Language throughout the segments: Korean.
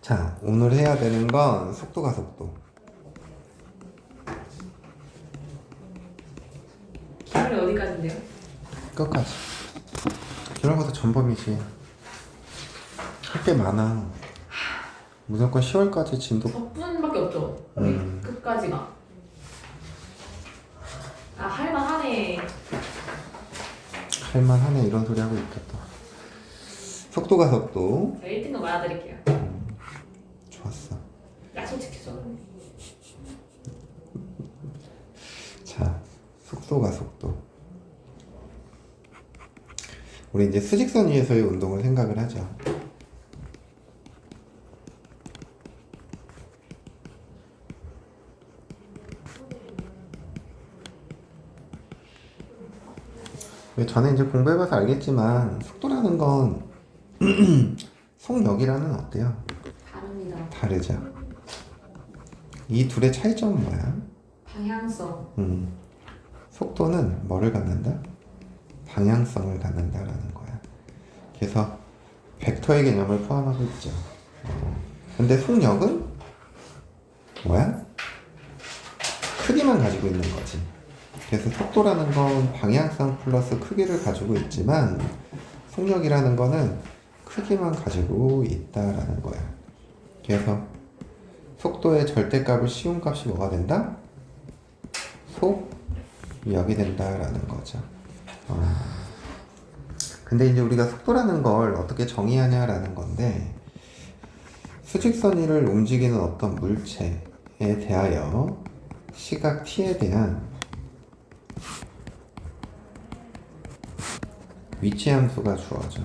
자, 오늘 해야 되는 건 속도가 속도. 기울이 어디까지인데요? 끝까지. 들어가서 전범이지. 할 게 많아. 무조건 10월까지 진도. 적분밖에 없죠? 끝까지가. 아, 할만하네. 할만하네 이런 소리 하고 있겠다. 속도가 속도. 제가 1등급 맞아드릴게요. 좋았어. 약속 지키죠. 자, 속도가 속도. 우리 이제 수직선 위에서의 운동을 생각을 하죠. 전에 이제 공부해봐서 알겠지만 속도라는 건 속력이라는 어때요? 다릅니다. 다르죠. 이 둘의 차이점은 뭐야? 방향성. 속도는 뭐를 갖는다? 방향성을 갖는다라는 거야. 그래서 벡터의 개념을 포함하고 있죠. 근데 속력은 뭐야? 크기만 가지고 있는 거지. 그래서 속도라는 건 방향성 플러스 크기를 가지고 있지만 속력이라는 거는 크기만 가지고 있다라는 거야. 그래서 속도의 절대값을 씌운 값이 뭐가 된다? 속력이 된다라는 거죠. 근데 이제 우리가 속도라는 걸 어떻게 정의하냐라는 건데, 수직선 위를 움직이는 어떤 물체에 대하여 시각 t에 대한 위치 함수가 주어져.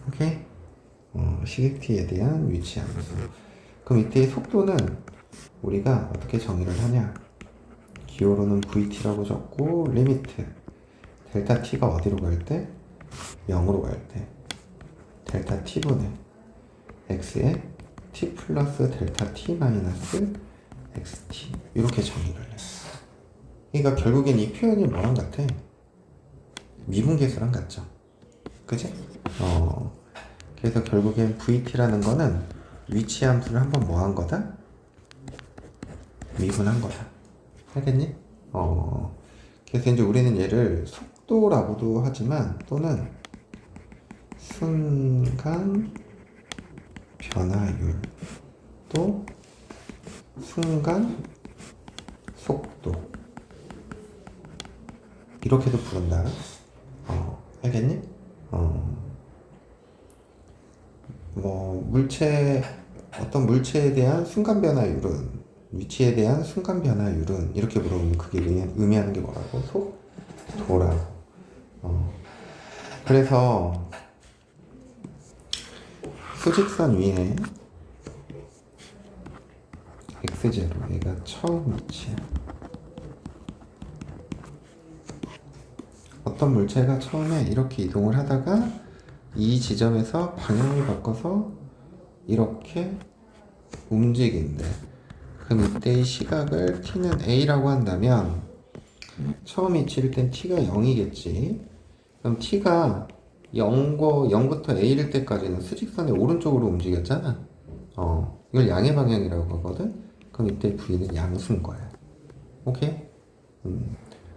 오케이? 시각 t에 대한 위치 함수. 그럼 이때의 속도는 우리가 어떻게 정의를 하냐? 기호로는 vt라고 적고 리미트 델타 t가 어디로 갈 때? 0으로 갈 때 델타 t분의 x에 t 플러스 델타 t 마이너스 xt 이렇게 정의를 해. 그러니까 결국엔 이 표현이 뭐랑 같아? 미분계수랑 같죠? 그치? 그래서 결국엔 vt라는 거는 위치 함수를 한번 뭐 한 거다? 미분한 거다. 알겠니? 그래서 이제 우리는 얘를 속도라고도 하지만 또는 순간 변화율 또 순간 속도 이렇게도 부른다. 알겠니? 어떤 물체에 대한 순간 변화율은 위치에 대한 순간 변화율은 이렇게 물어보면 그게 의미하는 게 뭐라고? 속도라고. 그래서 수직선 위에 x0 얘가 처음 위치야. 어떤 물체가 처음에 이렇게 이동을 하다가 이 지점에서 방향을 바꿔서 이렇게 움직인대. 그럼 이때의 시각을 t는 a라고 한다면 처음 위치일 땐 t가 0이겠지. 그럼 t가 0부터 a일 때까지는 수직선의 오른쪽으로 움직였잖아. 이걸 양의 방향이라고 하거든. 그럼 이때 v는 양수인 거야. 오케이?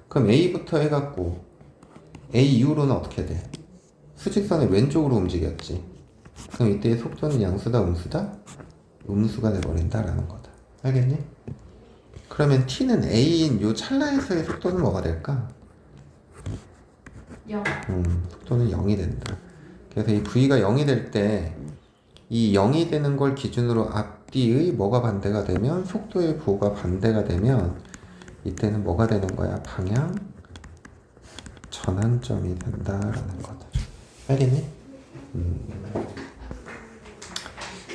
그럼 a부터 해갖고 a 이후로는 어떻게 돼? 수직선의 왼쪽으로 움직였지. 그럼 이때의 속도는 양수다, 음수다? 음수가 돼버린다라는 거다. 알겠니? 그러면 t는 a인 요 찰나에서의 속도는 뭐가 될까? 0. 속도는 0이 된다. 그래서 이 v가 0이 될 때 이 0이 되는 걸 기준으로 앞뒤의 뭐가 반대가 되면 속도의 부호가 반대가 되면 이때는 뭐가 되는 거야? 방향 전환점이 된다라는 거다. 알겠니?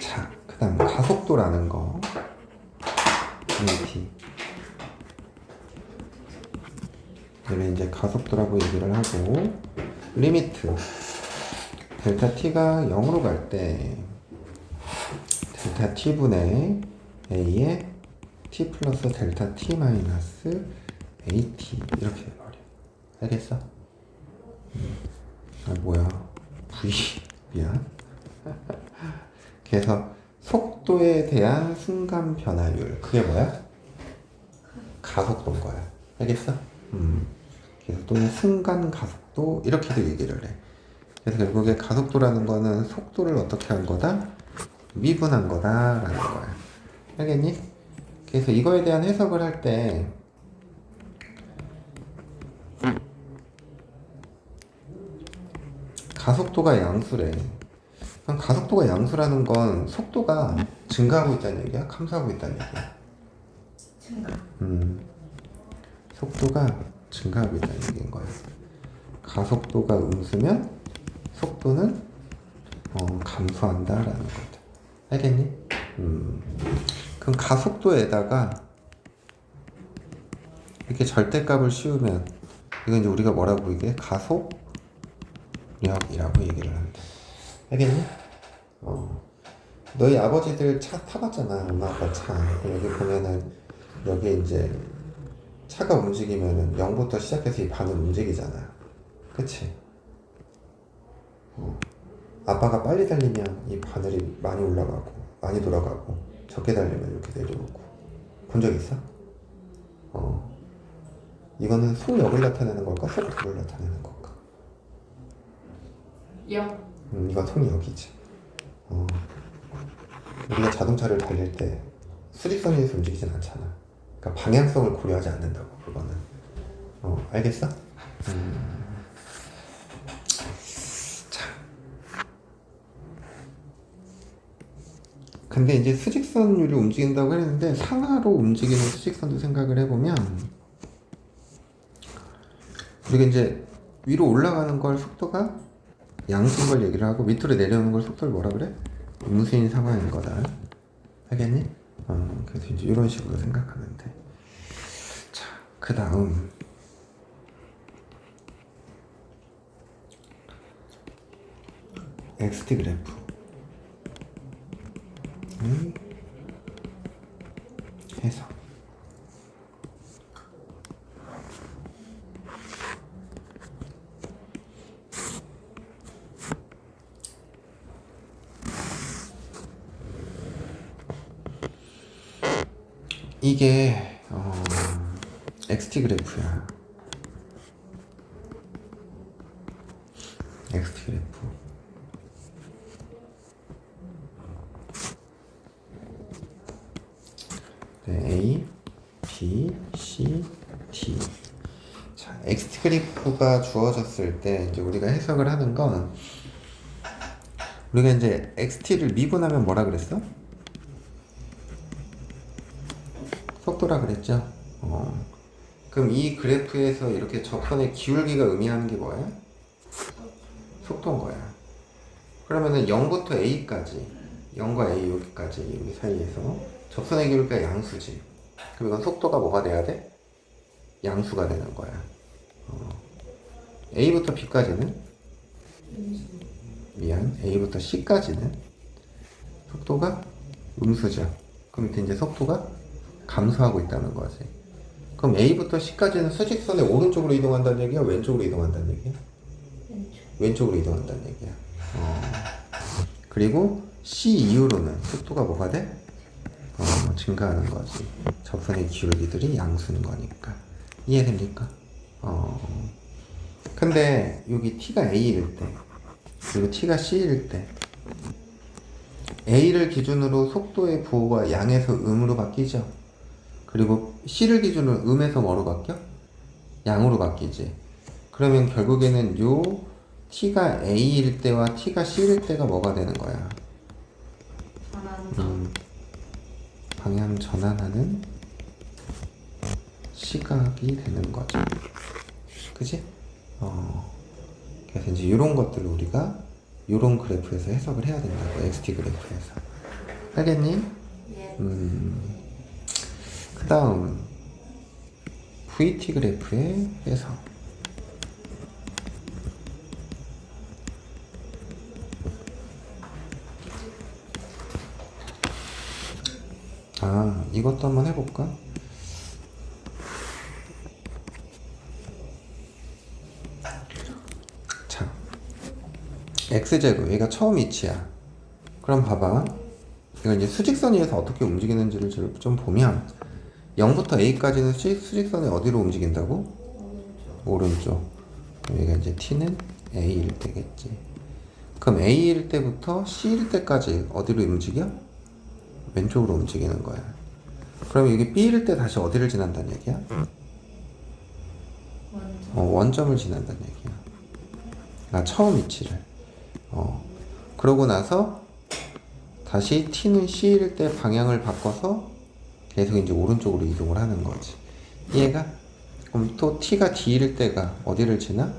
자, 그 다음 가속도라는 거 vt 얘는 이제 가속도라고 얘기를 하고 리미트 델타 t가 0으로 갈 때 델타 t분의 a에 t 플러스 델타 t 마이너스 at 이렇게 돼버려. 알겠어? 뭐야 v 미안. 그래서 속도에 대한 순간 변화율. 그게 뭐야? 가속도인 거야. 알겠어? 그래서 또는 순간 가속도 이렇게도 얘기를 해. 그래서 결국에 가속도라는 거는 속도를 어떻게 한 거다? 미분한 거다라는 거야. 알겠니? 그래서 이거에 대한 해석을 할 때 가속도가 양수래. 그럼 가속도가 양수라는 건 속도가 증가하고 있다는 얘기야? 감소하고 있다는 얘기야? 증가. 속도가 증가하고 있다는 얘기인 거야. 가속도가 음수면 속도는 감소한다라는 거다. 알겠니? 그럼 가속도에다가 이렇게 절대값을 씌우면 이건 이제 우리가 뭐라고 부르게? 가속력이라고 얘기를 한다. 알겠니? 너희 아버지들 차 타봤잖아. 엄마 아빠 차. 여기 보면은 여기 이제 차가 움직이면은 0부터 시작해서 이 반은 움직이잖아. 그치? 아빠가 빨리 달리면 이 바늘이 많이 올라가고 많이 돌아가고 적게 달리면 이렇게 내려오고. 본 적 있어? 이거는 속력을 나타내는 걸까? 속도를 나타내는 걸까? 영. 이건 속력이지. 우리가 자동차를 달릴 때 수직선에서 움직이진 않잖아. 그러니까 방향성을 고려하지 않는다고, 그거는. 알겠어? 자. 근데 이제 수직선율이 움직인다고 했는데 상하로 움직이는 수직선도 생각을 해보면 우리가 이제 위로 올라가는 걸 속도가 양수인 걸 얘기를 하고 밑으로 내려오는 걸 속도를 뭐라 그래? 음수인 상황인 거다. 알겠니? 그래서 이제 이런 식으로 생각하면 돼. 자, 그 다음 XT 그래프 해석. 이게 XT 그래프야. XT 그래프. 네, A, B, C, D. 자, XT 그래프가 주어졌을 때 이제 우리가 해석을 하는 건 우리가 이제 XT를 미분하면 뭐라 그랬어? 속도라 그랬죠? 그럼 이 그래프에서 이렇게 접선의 기울기가 의미하는 게 뭐야? 속도인 거야. 그러면은 0부터 A까지 0과 A 여기까지 여기 사이에서 접선의 기울기가 양수지. 그럼 이건 속도가 뭐가 돼야 돼? 양수가 되는 거야. A부터 B까지는? 미안, A부터 C까지는 속도가 음수죠. 그럼 이제 속도가 감소하고 있다는 거지. 그럼 A부터 C까지는 수직선의 오른쪽으로 이동한다는 얘기야? 왼쪽으로 이동한다는 얘기야? 왼쪽으로 이동한다는 얘기야. 그리고 C 이후로는 속도가 뭐가 돼? 증가하는 거지. 접선의 기울기들이 양수인 거니까. 이해됩니까? 근데 여기 T가 A일 때 그리고 T가 C일 때 A를 기준으로 속도의 부호가 양에서 음으로 바뀌죠. 그리고 C를 기준으로 음에서 뭐로 바뀌어? 양으로 바뀌지. 그러면 결국에는 요 T가 A일 때와 T가 C일 때가 뭐가 되는 거야? 방향 전환하는 시각이 되는 거죠. 그지? 그래서 이제 이런 것들을 우리가 이런 그래프에서 해석을 해야 된다고. XT 그래프에서. 알겠니? 예. 그 다음 VT 그래프의 해석. 이것도 한번 해볼까? X제곱, 얘가 처음 위치야. 그럼 봐봐. 이건 이제 수직선 위에서 어떻게 움직이는지를 좀 보면 0부터 A까지는 수직선이 어디로 움직인다고? 오른쪽. 그럼 여기가 이제 T는 A일 때겠지. 그럼 A일 때부터 C일 때까지 어디로 움직여? 왼쪽으로 움직이는 거야. 그럼 이게 B일 때 다시 어디를 지난다는 얘기야? 원점을 지난다는 얘기야. 아, 처음 위치를. 그러고 나서 다시 T는 C일 때 방향을 바꿔서 계속 이제 오른쪽으로 이동을 하는 거지. 이해가? 그럼 또 T가 D일 때가 어디를 지나?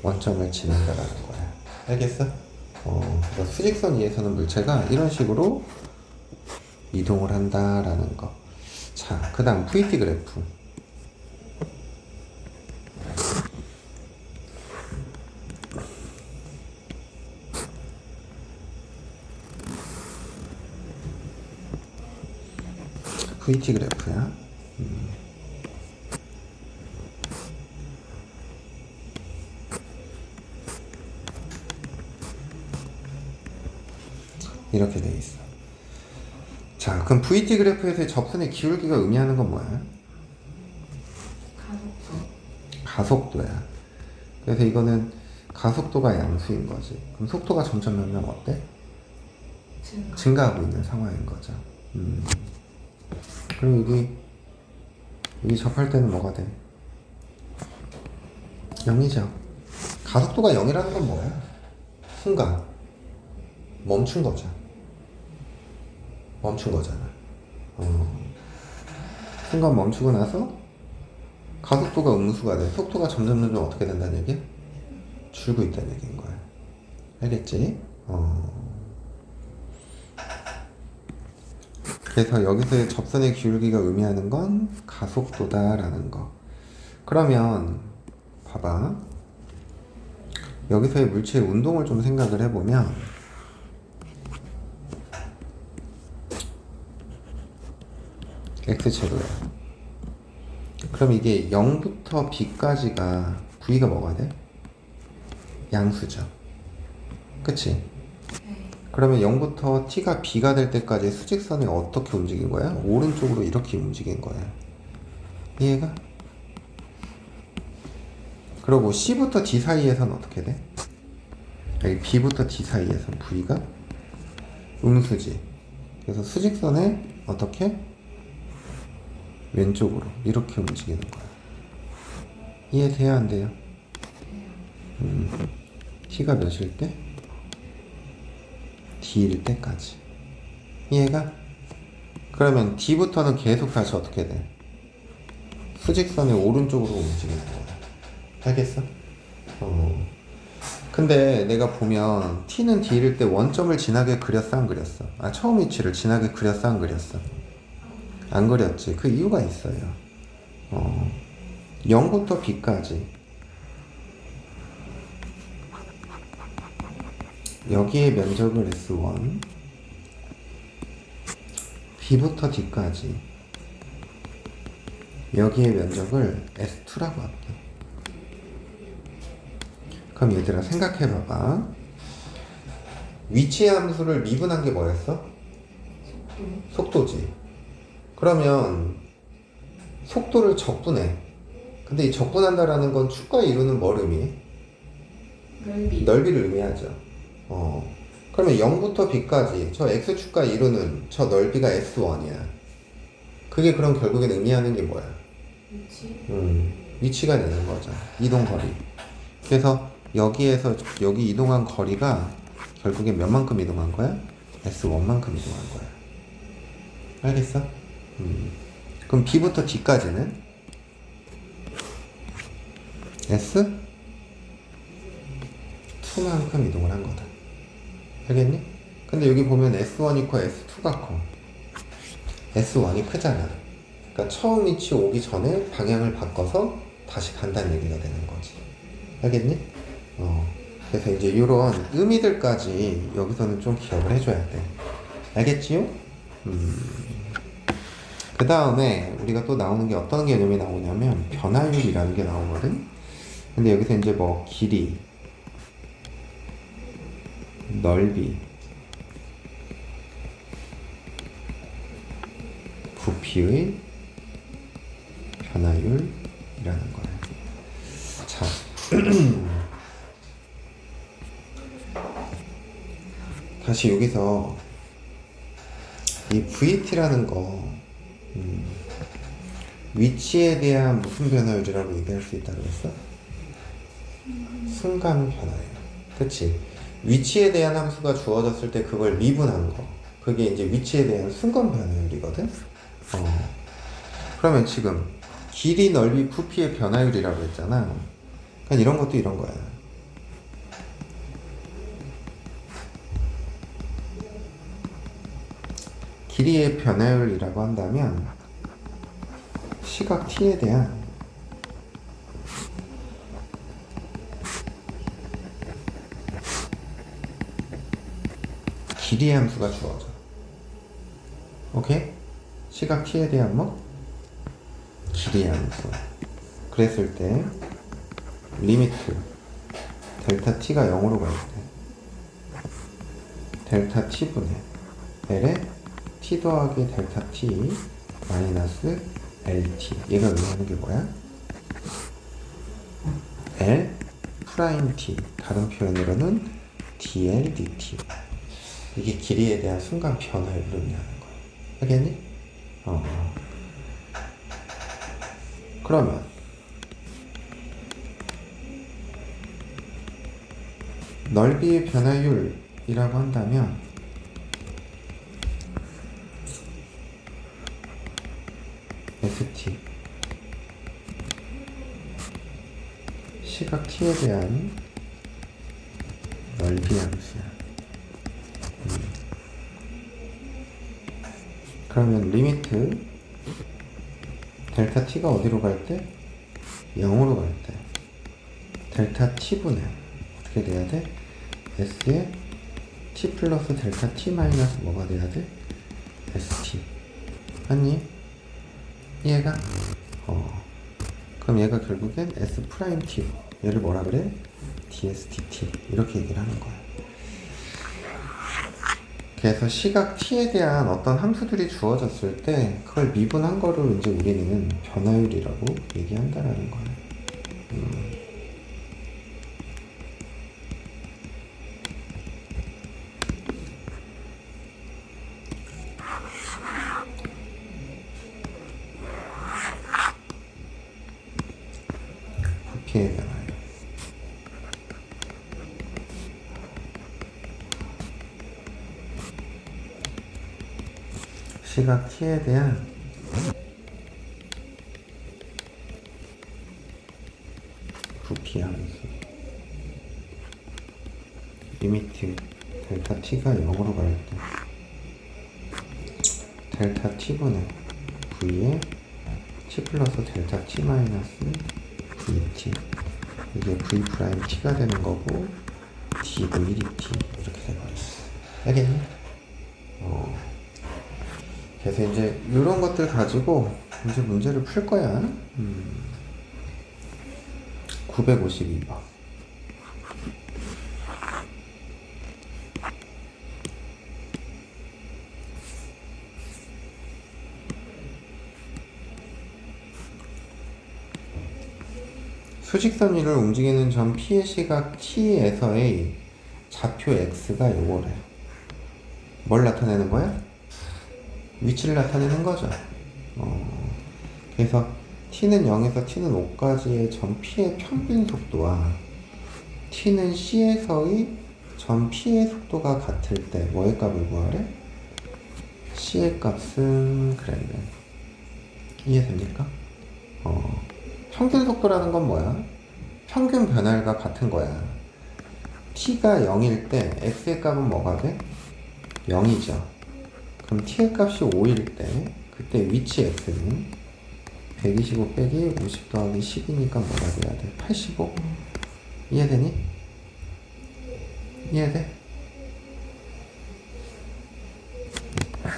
원점을 지난다라는 거야. 알겠어? 그러니까 수직선 위에서는 물체가 이런 식으로 이동을 한다라는 거. 자, 그 다음 VT 그래프. VT 그래프야. 이렇게 돼 있어. 자, 그럼 VT 그래프에서의 접선의 기울기가 의미하는 건 뭐야? 가속도야. 그래서 이거는 가속도가 양수인 거지. 그럼 속도가 점점 어때? 증가하고 있는 상황인 거죠. 그럼 여기 접할 때는 뭐가 돼? 0이죠. 가속도가 0이라는 건 뭐야? 순간 멈춘 거죠. 멈춘 거잖아. 순간 멈추고 나서 가속도가 음수가 돼. 속도가 점점 어떻게 된다는 얘기야? 줄고 있다는 얘기인 거야. 알겠지? 그래서 여기서의 접선의 기울기가 의미하는 건 가속도다라는 거. 그러면 봐봐. 여기서의 물체의 운동을 좀 생각을 해보면 X제로야. 그럼 이게 0부터 B까지가 V가 뭐가 돼? 양수죠. 그치? 그러면 0부터 T가 B가 될 때까지 수직선이 어떻게 움직인 거야? 오른쪽으로 이렇게 움직인 거야. 이해가? 그리고 C부터 D 사이에서는 어떻게 돼? 여기 B부터 D 사이에서는 V가 음수지. 그래서 수직선에 어떻게? 왼쪽으로 이렇게 움직이는 거야. 이해돼야 안 돼요? T가 몇일 때? D일 때까지. 이해가? 그러면 D부터는 계속 다시 어떻게 돼? 수직선의 오른쪽으로 움직이는 거야. 알겠어? 근데 내가 보면 T는 D일 때 원점을 지나게 그렸어 안 그렸어? 아, 처음 위치를 지나게 그렸어 안 그렸어? 안 그렸지. 그 이유가 있어요. 0부터 B까지 여기의 면적을 S1, B부터 D까지 여기의 면적을 S2라고 할게. 그럼 얘들아 생각해봐봐. 위치 함수를 미분한 게 뭐였어? 속도지. 그러면 속도를 적분해. 근데 이 적분한다라는 건 축과 이루는 뭘 의미해? 넓이를 의미하죠. 그러면 0부터 B까지 저 X축과 이루는 저 넓이가 S1이야. 그게 그럼 결국엔 의미하는 게 뭐야? 위치가 되는 거죠. 이동거리. 그래서 여기에서 여기 이동한 거리가 결국엔 몇만큼 이동한 거야? S1만큼 이동한 거야. 알겠어? 그럼 B부터 D까지는 S2만큼 이동을 한 거다. 알겠니? 근데 여기 보면 S1 이퀄 S2가 커. S1이 크잖아. 그러니까 처음 위치 오기 전에 방향을 바꿔서 다시 간다는 얘기가 되는 거지. 알겠니? 그래서 이제 이런 의미들까지 여기서는 좀 기억을 해줘야 돼. 알겠지요? 그 다음에 우리가 또 나오는 게 어떤 개념이 나오냐면 변화율이라는 게 나오거든. 근데 여기서 이제 뭐 길이, 넓이, 부피의 변화율이라는 거예요. 자, 다시 여기서 이 VT라는 거 위치에 대한 무슨 변화율이라고 얘기할 수 있다고 했어? 순간 변화율. 그치? 위치에 대한 함수가 주어졌을 때 그걸 미분한 거. 그게 이제 위치에 대한 순간 변화율이거든? 그러면 지금 길이, 넓이, 부피의 변화율이라고 했잖아. 그러니까 이런 것도 이런 거야. 길이의 변화율이라고 한다면 시각 t에 대한 길이의 함수가 주어져. 오케이? 시각 t에 대한 뭐? 길이의 함수. 그랬을 때 리미트 델타 t가 0으로 갈 때 델타 t분의 l에 t 더하기 델타 t 마이너스 lt. 얘가 의미하는 게 뭐야? l 프라임 t. 다른 표현으로는 dl dt. 이게 길이에 대한 순간 변화율을 의미하는 거야. 알겠니? 그러면 넓이의 변화율이라고 한다면 st 시각 t에 대한 넓이 함수야. 그러면 리미트 델타 t가 어디로 갈 때? 0으로 갈 때 델타 t분의 어떻게 돼야 돼? s에 t 플러스 델타 t 마이너스 뭐가 돼야 돼? st. 맞니? 이해가? 그럼 얘가 결국엔 s 프라임 t. 얘를 뭐라 그래? dsdt. 이렇게 얘기를 하는 거야. 그래서 시각 t에 대한 어떤 함수들이 주어졌을 때 그걸 미분한 거를 이제 우리는 변화율이라고 얘기한다라는 거야. 부피의 변화율. 시각 t에 대한 부피 함수 리미트 델타 t가 0으로 갈 때 델타 t분의 v에 t 플러스 델타 t 마이너스 vt. 이게 v 프라임 t가 되는 거고 dv dt 이렇게 돼버렸어. 알겠니? 그래서 이제 이런 것들 가지고 이제 문제를 풀 거야. 952번. 수직선 위를 움직이는 점 P의 시각 T에서의 좌표 X가 요거래. 뭘 나타내는 거야? 위치를 나타내는 거죠. 그래서 t는 0에서 t는 5까지의 점 P의 평균 속도와 t는 C에서의 점 P의 속도가 같을 때 뭐의 값을 구하래? C의 값은 그랬네. 이해됩니까? 평균 속도라는 건 뭐야? 평균 변화율과 같은 거야. t가 0일 때 x의 값은 뭐가 돼? 0이죠. 그럼 t의 값이 5일 때 그때 위치 x는 125 빼기 50 더하기 10이니까 뭐가 돼야 돼? 85? 이해되니? 이해돼?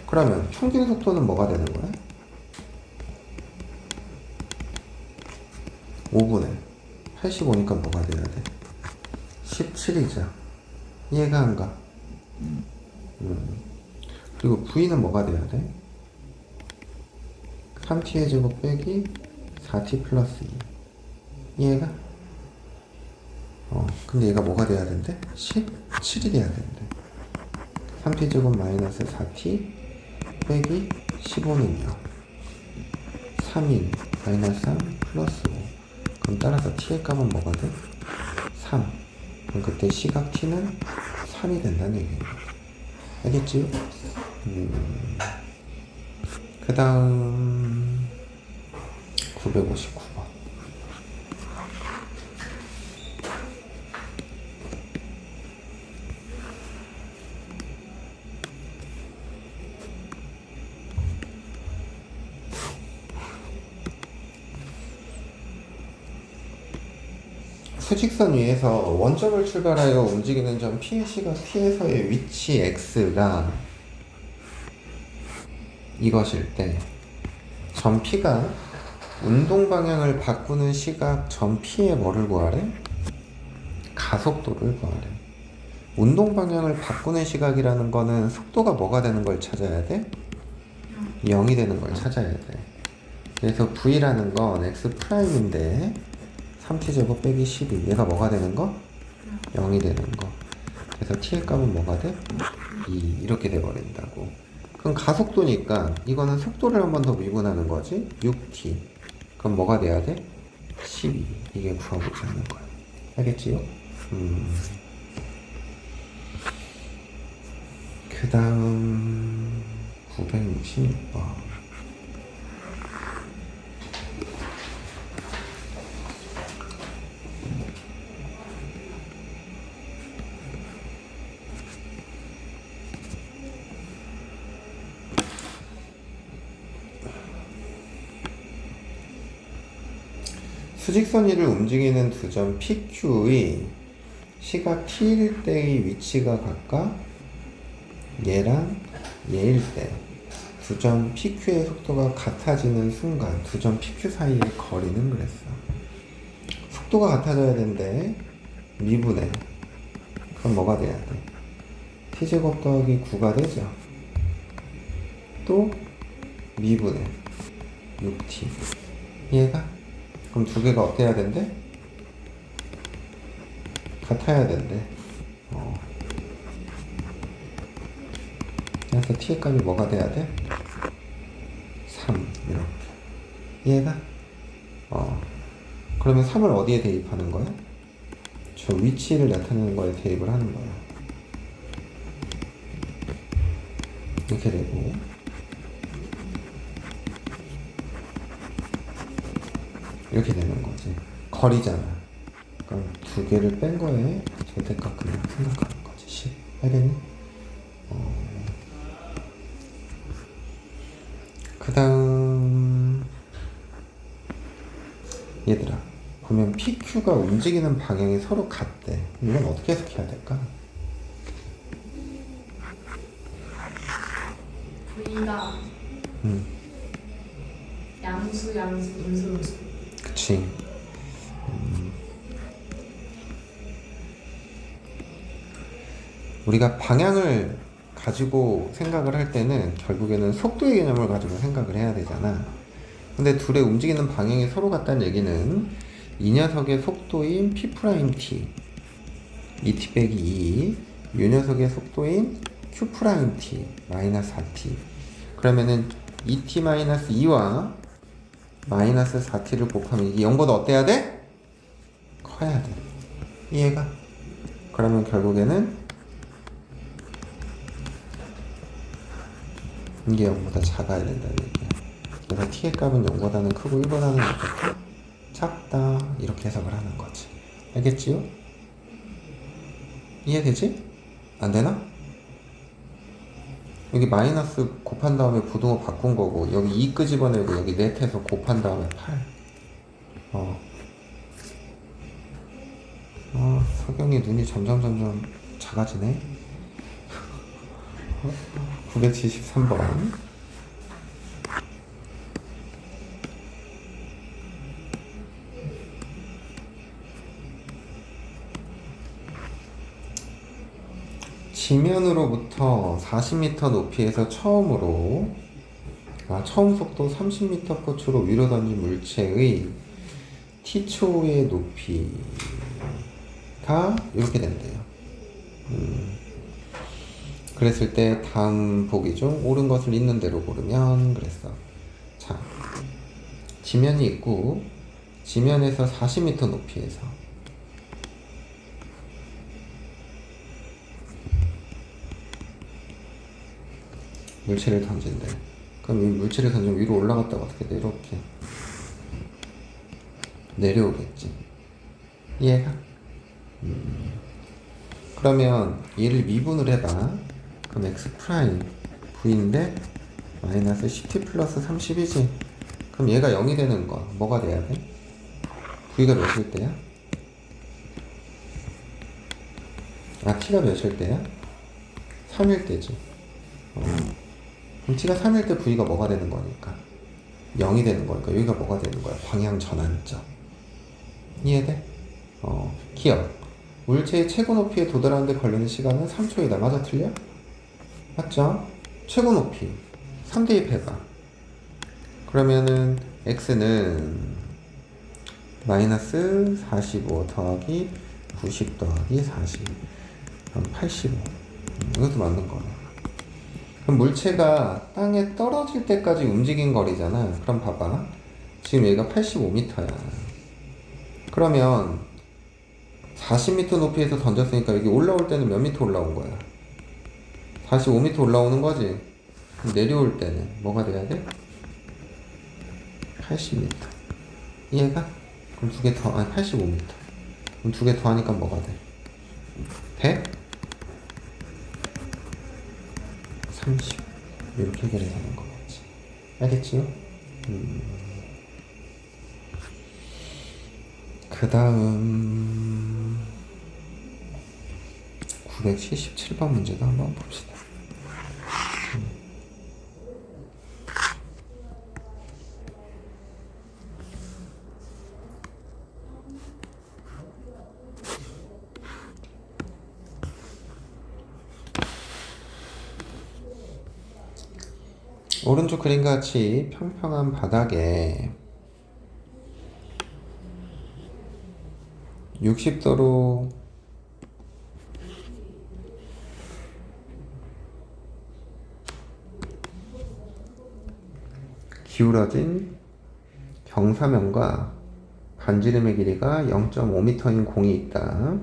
그러면 평균 속도는 뭐가 되는 거야? 5분의 85니까 뭐가 돼야 돼? 17이죠. 이해가 안 가? 그리고 V는 뭐가 돼야 돼? 3t의 제곱 빼기 4t 플러스 2. 얘가 근데 얘가 뭐가 돼야 된대? 17이 돼야 된대. 3t 제곱 마이너스 4t 빼기 15는요 3인 마이너스 3 플러스 5. 그럼 따라서 t의 값은 뭐가 돼? 3. 그럼 그때 시각 t는 3이 된다는 얘기예요. 알겠지요? 그 다음 959번. 수직선 위에서 원점을 출발하여 움직이는 점 P의 시각 T에서의 위치 X가 이것일 때 점 P가 운동 방향을 바꾸는 시각 점 P의 뭐를 구하래? 가속도를 구하래. 운동 방향을 바꾸는 시각이라는 거는 속도가 뭐가 되는 걸 찾아야 돼? 0이 되는 걸 찾아야 돼. 그래서 V라는 건 X'인데 3t제곱 빼기 12 얘가 뭐가 되는 거? 0이 되는 거. 그래서 t의 값은 뭐가 돼? 2 이렇게 돼버린다고. 그럼 가속도니까 이거는 속도를 한 번 더 미분하는 거지. 6t 그럼 뭐가 돼야 돼? 12 이게 구하고자 하는 거야. 알겠지요? 그 다음 966번. 수직선 위를 움직이는 두 점 PQ의 시각 T일 때의 위치가 각각 얘랑 얘일 때 두 점 PQ의 속도가 같아지는 순간 두 점 PQ 사이의 거리는 그랬어. 속도가 같아져야 되는데 미분해. 그럼 뭐가 돼야 돼? T제곱 더하기 9가 되죠. 또 미분해 6T 얘가 그럼 두 개가 어때야 된대? 같아야 된대. 그래서 t의 값이 뭐가 돼야 돼? 3 이렇게. 얘가 그러면 3을 어디에 대입하는 거야? 저 위치를 나타내는 거에 대입을 하는 거야. 이렇게 되고 이렇게 되는 거지. 거리잖아. 그럼 두 개를 뺀 거에 절대값 그냥 생각하는 거지. 10. 알겠니? 그 다음 얘들아 보면 PQ가 움직이는 방향이 서로 같대. 이건 어떻게 해석해야 될까? V가 양수, 음수. 그치. 우리가 방향을 가지고 생각을 할 때는 결국에는 속도의 개념을 가지고 생각을 해야 되잖아. 근데 둘의 움직이는 방향이 서로 같다는 얘기는 이 녀석의 속도인 P'T 2t 빼기 2 이 녀석의 속도인 Q'T 마이너스 4t 그러면은 2t 마이너스 2와 마이너스 4t를 곱하면 이게 0보다 어때야 돼? 커야 돼. 이해가? 그러면 결국에는 이게 0보다 작아야 된다는 얘기야. 그래서 t의 값은 0보다는 크고 1보다는 어떻게? 작다. 이렇게 해석을 하는 거지. 알겠지요? 이해되지? 안 되나? 여기 마이너스 곱한 다음에 부등호 바꾼 거고 여기 2 끄집어내고 여기 넷해서 곱한 다음에 8. 석영이 눈이 점점 작아지네. 973번. 지면으로부터 40m 높이에서 처음으로 처음 속도 30m/초로 위로 던진 물체의 t초의 높이가 이렇게 된대요. 그랬을 때 다음 보기 중 옳은 것을 있는 대로 고르면 그랬어. 자, 지면이 있고 지면에서 40m 높이에서 물체를 던진대. 그럼 이 물체를 던지면 위로 올라갔다가 어떻게 돼? 이렇게 내려오겠지. 이해가? 그러면 얘를 미분을 해봐. 그럼 x 프라임 v인데 마이너스 10t 플러스 30이지. 그럼 얘가 0이 되는 거 뭐가 돼야 돼? v가 몇일 때야? t가 몇일 때야? 3일 때지. 그럼 t가 3일 때 v가 뭐가 되는 거니까? 0이 되는 거니까 여기가 뭐가 되는 거야? 방향 전환점. 이해돼? 기억. 물체의 최고 높이에 도달하는데 걸리는 시간은 3초이다. 맞아, 틀려? 맞죠? 최고 높이 3대입 해봐. 그러면은 x는 마이너스 45 더하기 90 더하기 40 그럼 85. 이것도 맞는 거네. 그럼 물체가 땅에 떨어질 때까지 움직인 거리잖아. 그럼 봐봐. 지금 얘가 85m야. 그러면 40m 높이에서 던졌으니까 여기 올라올 때는 몇 미터 올라온 거야? 45m 올라오는 거지? 내려올 때는 뭐가 돼야 돼? 80m. 이해가? 그럼 두 개 더, 85m. 그럼 두 개 더 하니까 뭐가 돼? 100? 30. 이렇게 해결해야 되는 거겠지. 알겠지요? 그 다음 977번 문제도 한번 봅시다. 오른쪽 그림과 같이 평평한 바닥에 60도로 기울어진 경사면과 반지름의 길이가 0.5m인 공이 있다.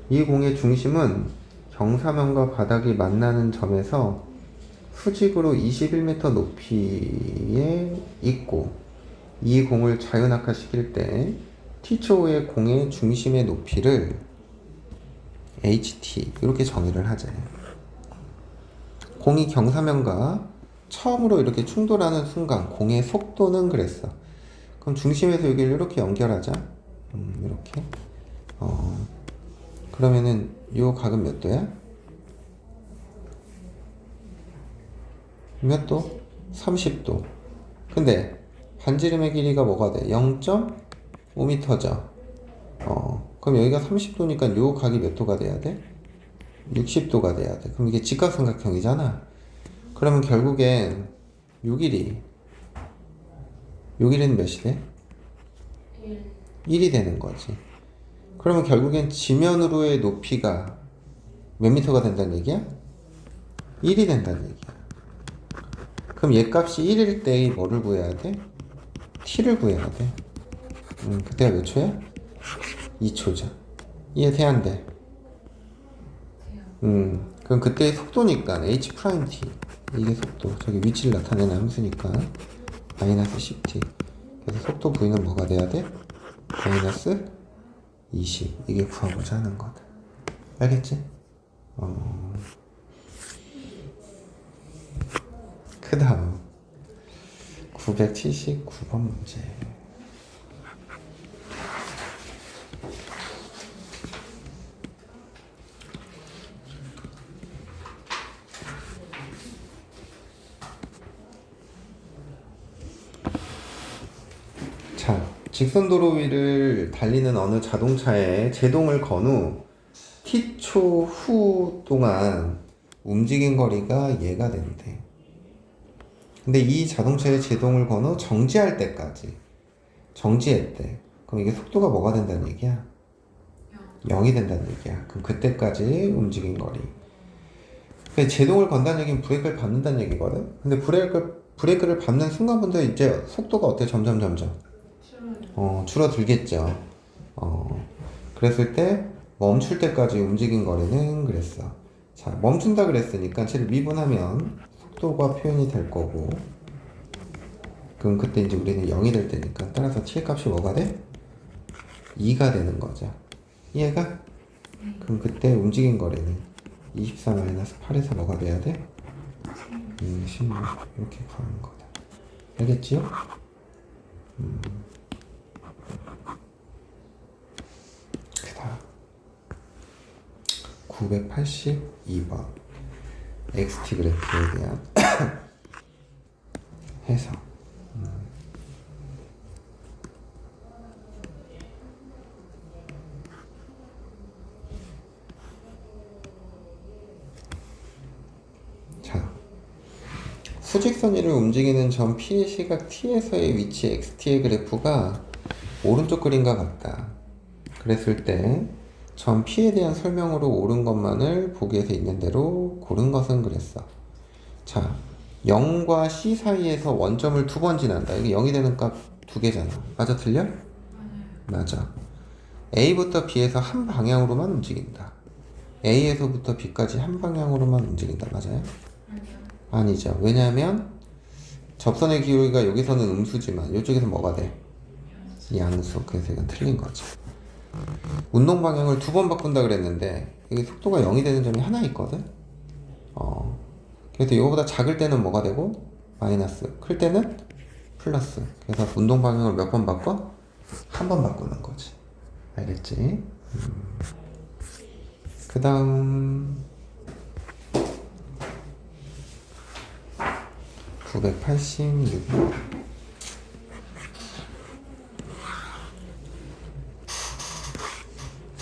이 공의 중심은 경사면과 바닥이 만나는 점에서 수직으로 21m 높이에 있고 이 공을 자유낙하시킬 때 t초의 공의 중심의 높이를 ht 이렇게 정의를 하자. 공이 경사면과 처음으로 이렇게 충돌하는 순간 공의 속도는 그랬어. 그럼 중심에서 여기를 이렇게 연결하자. 이렇게. 그러면은 요 각은 몇 도야? 몇 도? 30도. 근데 반지름의 길이가 뭐가 돼? 0.5m죠. 그럼 여기가 30도니까 요 각이 몇 도가 돼야 돼? 60도가 돼야 돼. 그럼 이게 직각삼각형이잖아. 그러면 결국엔 요 길이는 몇이 돼? 1이 되는 거지. 그러면 결국엔 지면으로의 높이가 몇 미터가 된다는 얘기야? 1이 된다는 얘기야. 그럼 얘 값이 1일 때 뭐를 구해야 돼? t를 구해야 돼. 그때가 몇 초야? 2초죠. 이해돼 안 돼? 그럼 그때의 속도니까 h 프라임 t 이게 속도. 저기 위치를 나타내는 함수니까 마이너스 10t. 그래서 속도 v는 뭐가 돼야 돼? 마이너스 20. 이게 구하고자 하는 거다. 알겠지? 그 다음 979번 문제. 자, 직선도로 위를 달리는 어느 자동차에 제동을 건 후 t초 후 동안 움직인 거리가 얘가 된대. 근데 이 자동차의 제동을 건너 정지할 때까지 정지했대. 그럼 이게 속도가 뭐가 된다는 얘기야? 0이 된다는 얘기야. 그럼 그때까지 움직인 거리. 근데 제동을 건다는 얘기는 브레이크를 밟는다는 얘기거든. 근데 브레이크를 밟는 순간부터 이제 속도가 어때? 점점 줄어들겠죠. 그랬을 때 멈출 때까지 움직인 거리는 그랬어. 자, 멈춘다 그랬으니까 쟤를 미분하면 속도가 표현이 될 거고, 그럼 그때 이제 우리는 0이 될 때니까 따라서 t의 값이 뭐가 돼? 2가 되는 거죠. 이해가? 그럼 그때 움직인 거리는 24-8에서 뭐가 돼야 돼? 16 이렇게 구하는 거다. 알겠지요? 그 다음 982번 XT 그래프에 대한 해석. 자, 수직선 위를 움직이는 점 P의 시각 T에서의 위치 XT의 그래프가 오른쪽 그림과 같다. 그랬을 때 점 P에 대한 설명으로 옳은 것만을 보기에서 있는 대로 고른 것은 그랬어. 자, 0과 C 사이에서 원점을 두 번 지난다. 이게 0이 되는 값 두 개잖아. 맞아, 틀려? 맞아. A부터 B에서 한 방향으로만 움직인다. A에서부터 B까지 한 방향으로만 움직인다. 맞아요? 아니죠. 왜냐하면 접선의 기울기가 여기서는 음수지만 이쪽에서 뭐가 돼? 양수. 그래서 이건 틀린 거죠. 운동 방향을 두 번 바꾼다 그랬는데 여기 속도가 0이 되는 점이 하나 있거든. 그래서 이거보다 작을 때는 뭐가 되고 마이너스, 클 때는 플러스. 그래서 운동 방향을 몇 번 바꿔? 한 번 바꾸는 거지. 알겠지? 그 다음 986.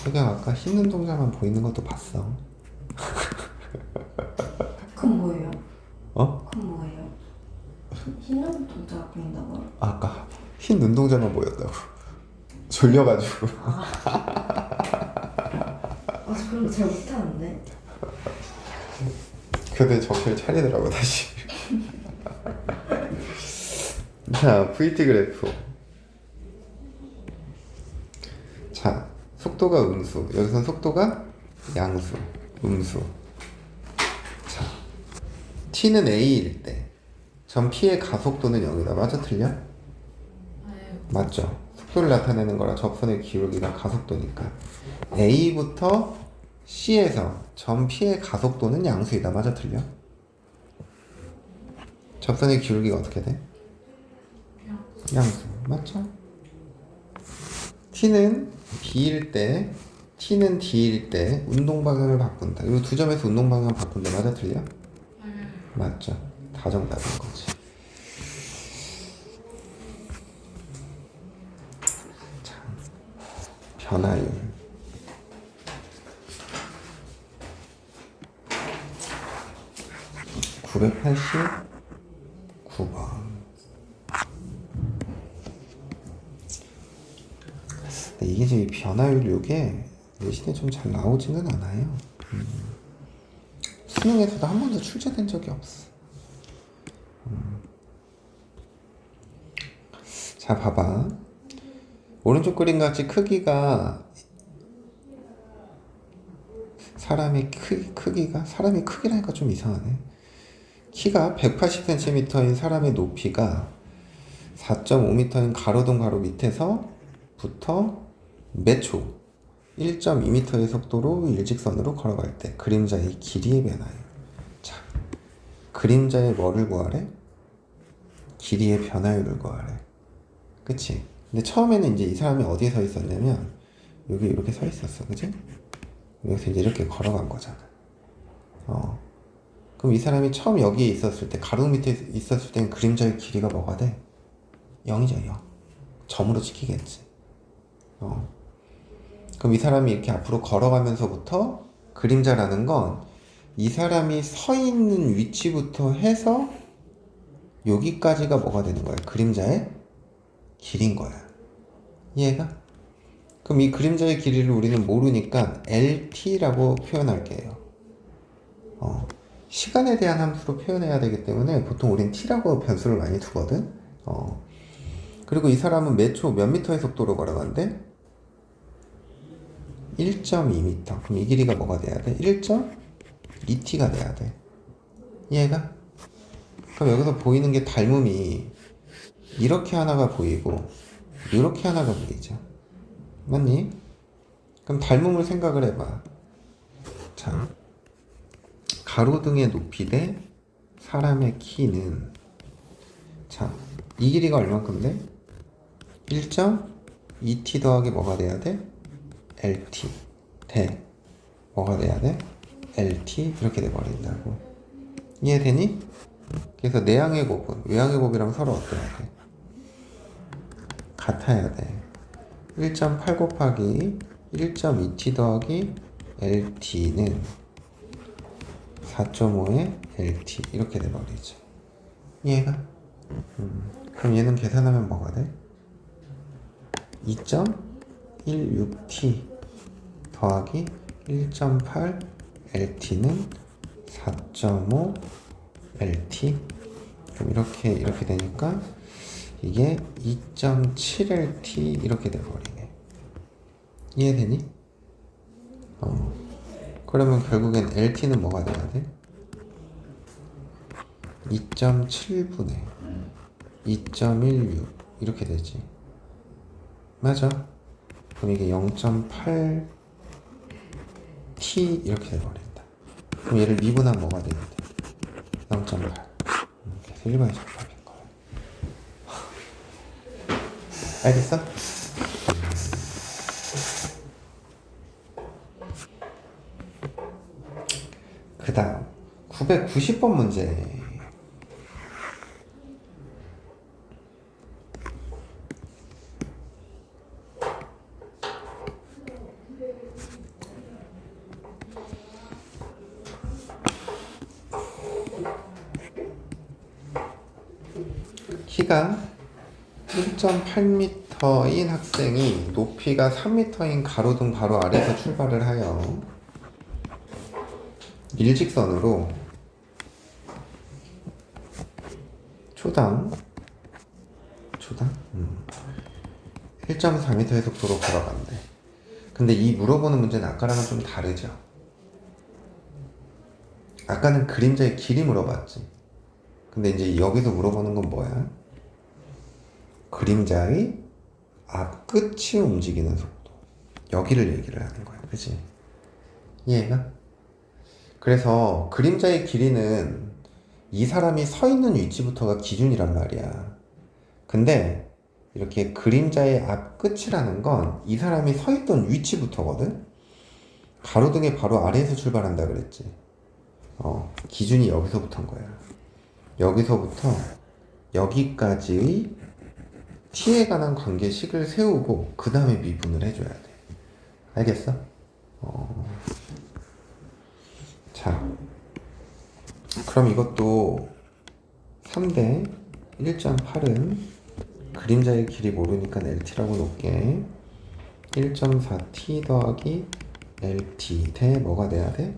그냥 아까 흰 눈동자만 보이는 것도 봤어. 그건 뭐예요? 어? 그건 뭐예요? 흰 눈동자가 보인다고요? 아까 흰 눈동자만 보였다고. 졸려가지고. 저 그런 거 잘 못하는데. 근데 정신을 차리더라고 다시. 자, VT 그래프. 자, 속도가 음수, 여기서는 속도가 양수, 음수. 자, t는 a일 때 점 p의 가속도는 0이다. 맞아, 틀려? 맞죠. 속도를 나타내는 거라 접선의 기울기가 가속도니까 a부터 c에서 점 p의 가속도는 양수이다. 맞아, 틀려? 접선의 기울기가 어떻게 돼? 양수. 맞죠? t는 b일 때, t는 d일 때 운동 방향을 바꾼다. 이 두 점에서 운동 방향 바꾼다. 맞아, 틀려? 맞죠. 다 정답인 거지. 자, 변화율. (989번) 이게 지금 변화율 요게 내신에 좀 잘 나오지는 않아요. 수능에서도 한 번도 출제된 적이 없어. 자, 봐봐. 오른쪽 그림 같이 크기가 사람이 크기라니까 좀 이상하네. 키가 180cm인 사람의 높이가 4.5m인 가로등 가로 밑에서부터 몇 초? 1.2m의 속도로 일직선으로 걸어갈 때 그림자의 길이의 변화예요. 자, 그림자의 뭐를 구하래? 길이의 변화율을 구하래. 그치? 근데 처음에는 이제 이 사람이 어디에 서 있었냐면 여기 이렇게 서 있었어. 그치? 여기서 이제 이렇게 걸어간 거잖아. 그럼 이 사람이 처음 여기에 있었을 때, 가로 밑에 있었을 때는 그림자의 길이가 뭐가 돼? 0이죠, 0. 점으로 찍히겠지. 그럼 이 사람이 이렇게 앞으로 걸어가면서부터 그림자라는 건 이 사람이 서 있는 위치부터 해서 여기까지가 뭐가 되는 거야? 그림자의 길인 거야. 이해가? 그럼 이 그림자의 길이를 우리는 모르니까 LT라고 표현할게요. 시간에 대한 함수로 표현해야 되기 때문에 보통 우린 T라고 변수를 많이 두거든. 그리고 이 사람은 몇 초 몇 미터의 속도로 걸어간대? 1.2m. 그럼 이 길이가 뭐가 돼야 돼? 1.2t가 돼야 돼. 이해가? 그럼 여기서 보이는 게 닮음이 이렇게 하나가 보이고 이렇게 하나가 보이죠. 맞니? 그럼 닮음을 생각을 해봐. 자, 가로등의 높이 대 사람의 키는, 자, 이 길이가 얼만큼 돼? 1.2t 더하기 뭐가 돼야 돼? LT 대 뭐가 돼야 돼? LT 이렇게 돼버린다고. 이해되니? 그래서 내향의 곱은 외향의 곱이랑 서로 어때야 돼? 같아야 돼. 1.8 곱하기 1.2t 더하기 LT는 4.5의 LT 이렇게 돼버리죠. 이해가? 그럼 얘는 계산하면 뭐가 돼? 2.16t 더하기 1.8 LT는 4.5 LT. 그럼 이렇게 되니까 이게 2.7 LT 이렇게 돼버리네. 이해되니? 그러면 결국엔 LT는 뭐가 돼야 돼? 2.7분의 2.16 이렇게 되지. 맞아. 그럼 이게 0.8t 이렇게 돼버린다. 그럼 얘를 미분하면 뭐가 돼야 돼? 0.8. 그래서 일반의 접합인 거야. 알겠어? 그 다음 990번 문제. 키가 1.8m인 학생이 높이가 3m인 가로등 바로 아래에서 출발을 하여 일직선으로 초당 1.4m의 속도로 걸어간대. 근데 이 물어보는 문제는 아까랑은 좀 다르죠. 아까는 그림자의 길이 물어봤지. 근데 이제 여기서 물어보는 건 뭐야? 그림자의 앞끝이 움직이는 속도. 여기를 얘기를 하는 거야. 그치? 이해가? 그래서 그림자의 길이는 이 사람이 서 있는 위치부터가 기준이란 말이야. 근데 이렇게 그림자의 앞끝이라는 건 이 사람이 서 있던 위치부터거든? 가로등의 바로 아래에서 출발한다 그랬지. 기준이 여기서부터인 거야. 여기서부터 여기까지의 t에 관한 관계식을 세우고 그 다음에 미분을 해줘야 돼. 알겠어? 자, 그럼 이것도 3대 1.8은 그림자의 길이 모르니까 LT라고 놓을게. 1.4t 더하기 LT 대 뭐가 돼야 돼?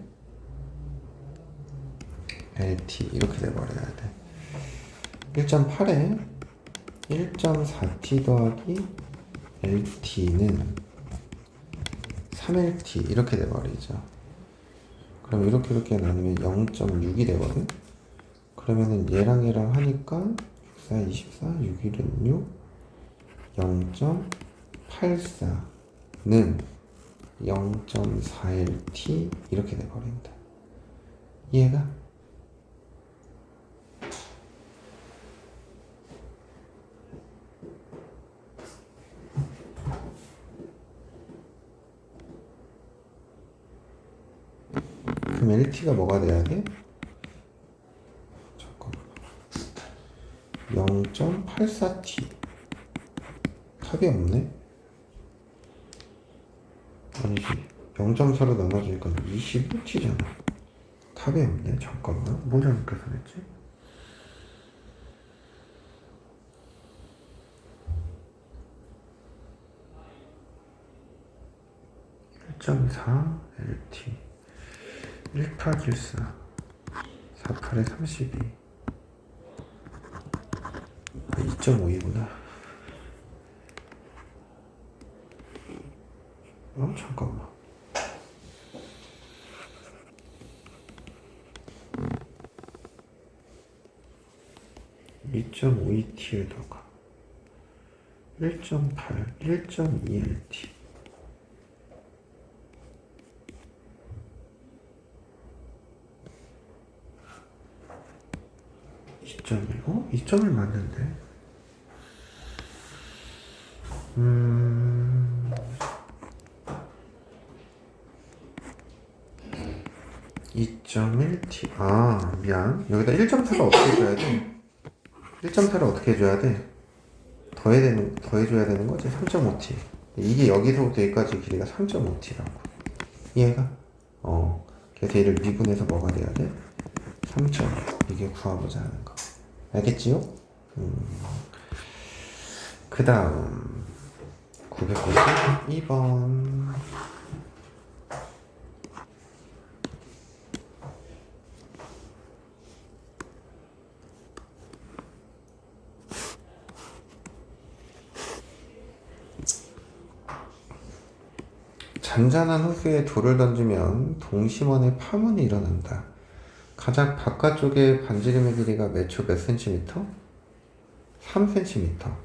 LT 이렇게 돼버려야 돼. 1.8에 1.4t 더하기 LT는 3LT 이렇게 돼버리죠. 그럼 이렇게 나누면 0.6이 되거든. 그러면은 얘랑 얘랑 하니까 4, 24, 6일은 6, 0.84는 0.4LT 이렇게 돼버린다. 이해가? 그럼 LT가 뭐가 돼야 돼? 잠깐만. 0.84t. 답이 없네? 아니지. 0.4로 나눠주니까 25t잖아. 답이 없네. 잠깐만. 뭐 잘못 계산했지? 1.4 LT 1814 48에 32 2.5이구나. 잠깐만. (2.5ET에다가) 1.8 1.2LT 2.1 2.1 맞는데 2.1T 미안 여기다 1.4를 어떻게 해줘야 돼? 1.4를 어떻게 해줘야 돼? 더해줘야 되는 거지 3.5T 이게 여기서부터 여기까지 길이가 3.5T라고 이해가? 그래서 얘를 미분해서 뭐가 돼야 돼? 3.5 이게 구하고자 하는 거 알겠지요? 그 다음 992번 잔잔한 호수에 돌을 던지면 동심원의 파문이 일어난다. 가장 바깥쪽의 반지름의 길이가 매초 몇 센티미터? 3cm.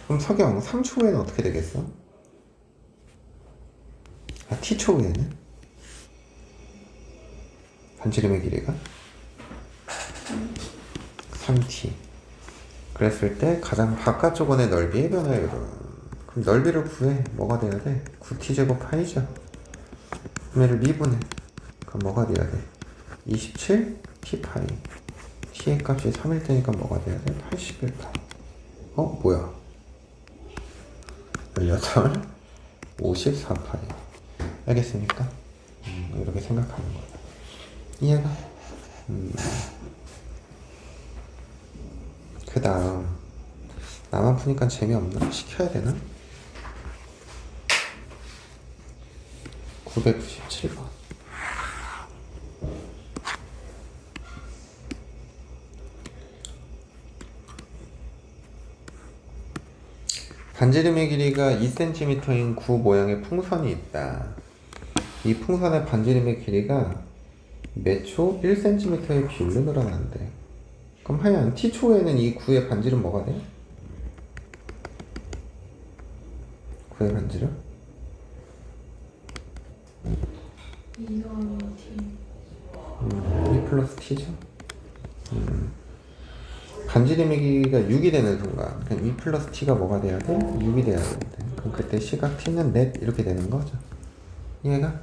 그럼 석영 3초 후에는 어떻게 되겠어? t초 후에는? 반지름의 길이가? 3t. 그랬을 때 가장 바깥쪽 원의 넓이의 변화율은? 그럼 넓이를 구해. 뭐가 돼야 돼? 9t제곱 파이죠. 그럼 얘를 미분해. 그럼 뭐가 돼야 돼? 27 t파이. t의 값이 3일 때니까 뭐가 돼야 돼? 81파이. 뭐야? 18 54파이. 알겠습니까? 이렇게 생각하는 거야. 이해가? 그 다음 나만 푸니까 재미없나? 시켜야 되나? 997번 반지름의 길이가 2cm인 구 모양의 풍선이 있다. 이 풍선의 반지름의 길이가 매초 1cm의 비율로 늘어난대. 그럼 하여간 t초에는 이 구의 반지름 뭐가 돼? 구의 반지름? 2 더하기 T 2 플러스 t죠? 반지름의 길이가 6이 되는 순간 그럼 2 플러스 t가 뭐가 돼야 돼? 6이 돼야 되는데 그럼 그때 시각 t는 넷 이렇게 되는 거죠. 이해가?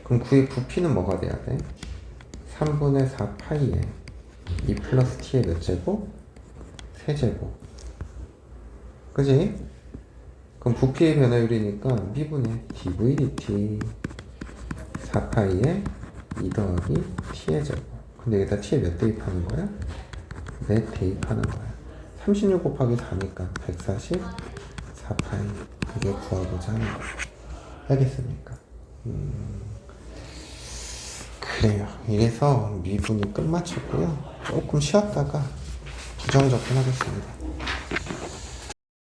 그럼 구의 부피는 뭐가 돼야 돼? 3분의 4 파이에 2 플러스 t의 몇 제곱? 세제곱. 그지? 그럼 부피의 변화율이니까 미분의 dv dt 4파이에 2 더하기 t의 제곱. 근데 여기다 t에 몇 대입하는 거야? 넷 대입하는 거야. 36 곱하기 4니까 140 4파이. 이게 구하고자 하는 거야. 알겠습니까? 그래요. 이래서 미분이 끝마쳤고요. 조금 쉬었다가 부정 접근하겠습니다.